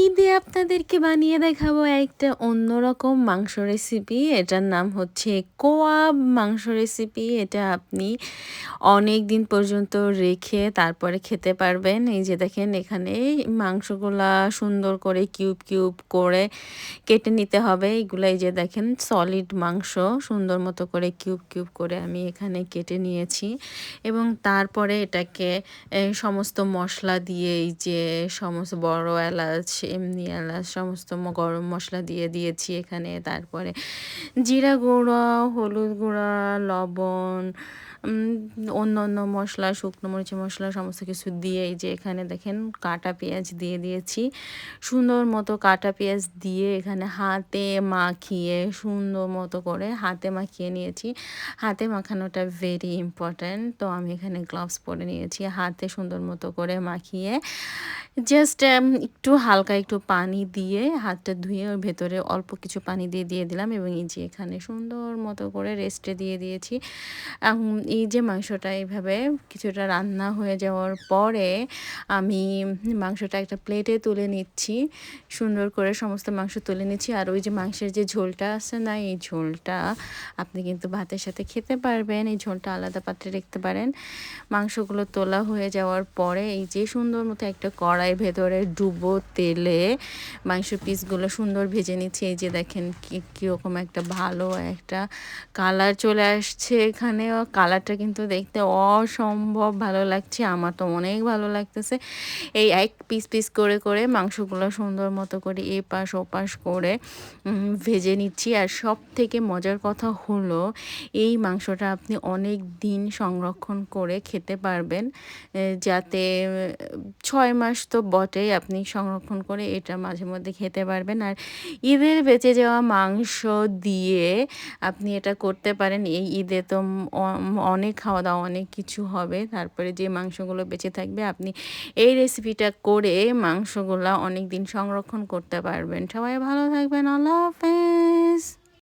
ঈদে আপনাদেরকে বানিয়ে দেখাবো একটা অন্যরকম মাংস রেসিপি। এটার নাম হচ্ছে কোয়াব মাংস রেসিপি। এটা আপনি অনেকদিন পর্যন্ত রেখে তারপরে খেতে পারবেন। এই যে দেখেন এখানে মাংসগুলা সুন্দর করে কিউব, কিউব করে কেটে নিতে হবে। এগুলা এই যে দেখেন সলিড মাংস সুন্দর মতো করে কিউব, কিউব করে আমি এখানে কেটে নিয়েছি এবং তারপরে এটাকে সমস্ত মসলা দিয়ে এই যে সমস্ত বড় এলাচ, এমনি এলাচ সমস্ত গরম মসলা দিয়ে দিয়েছি এখানে। তারপরে জিরা গুঁড়া, হলুদ গুঁড়া, লবণ, উম অন্যান্য মসলা, শুকনো মরিচের মসলা সমস্ত কিছু দিয়ে এই যে এখানে দেখেন কাটা পেঁয়াজ দিয়ে দিয়েছি। সুন্দর মতো কাটা পেঁয়াজ দিয়ে এখানে হাতে মাখিয়ে সুন্দর মতো করে হাতে মাখিয়ে নিয়েছি। হাতে মাখানোটা ভেরি ইম্পর্ট্যান্ট। তো আমি এখানে গ্লাভস পরে নিয়েছি। হাতে সুন্দর মতো করে মাখিয়ে জাস্ট একটু হালকা একটু পানি দিয়ে হাতটা ধুয়ে ওর ভেতরে অল্প কিছু পানি দিয়ে দিলাম এবং এই যে এখানে সুন্দর মতো করে রেস্টে দিয়ে দিয়েছি। এই যে মাংসটা এইভাবে কিছুটা রান্না হয়ে যাওয়ার পরে আমি মাংসটা একটা প্লেটে তুলে নিচ্ছি। সুন্দর করে সমস্ত মাংস তুলে নিচ্ছি। আর ওই যে মাংসের যে ঝোলটা আছে না, এই ঝোলটা আপনি কিন্তু ভাতের সাথে খেতে পারবেন। এই ঝোলটা আলাদা পাত্রে রাখতে পারেন। মাংসগুলো তোলা হয়ে যাওয়ার পরে এই যে সুন্দর মতো একটা কড়াই ভেতরে ডুবো তেলে মাংসের পিসগুলো সুন্দর ভেজে নিচ্ছি। এই যে দেখেন কীরকম একটা ভালো একটা কালার চলে আসছে এখানে। কালারটা কিন্তু দেখতে অসম্ভব ভালো লাগছে। আমার তো অনেক ভালো লাগতেছে। এই এক পিস পিস করে করে মাংসগুলো সুন্দর মতো করে এপাশ ওপাশ করে ভেজে নিচ্ছি। আর সব থেকে মজার কথা হলো এই মাংসটা আপনি অনেক দিন সংরক্ষণ করে খেতে পারবেন। যাতে ৬ মাস তো বটেই, আপনি সংরক্ষণ করে এটা মাঝে মধ্যে খেতে পারবেন। আর ঈদের বেঁচে যাওয়া মাংস দিয়ে আপনি এটা করতে পারেন। এই ঈদে তো অনেক খাওয়া দাওয়া অনেক কিছু হবে। তারপরে যে মাংসগুলো বেঁচে থাকবে আপনি এই রেসিপিটা করে মাংসগুলা অনেক দিন সংরক্ষণ করতে পারবেন। সবাই ভালো থাকবেন। আল্লাহ হাফেজ।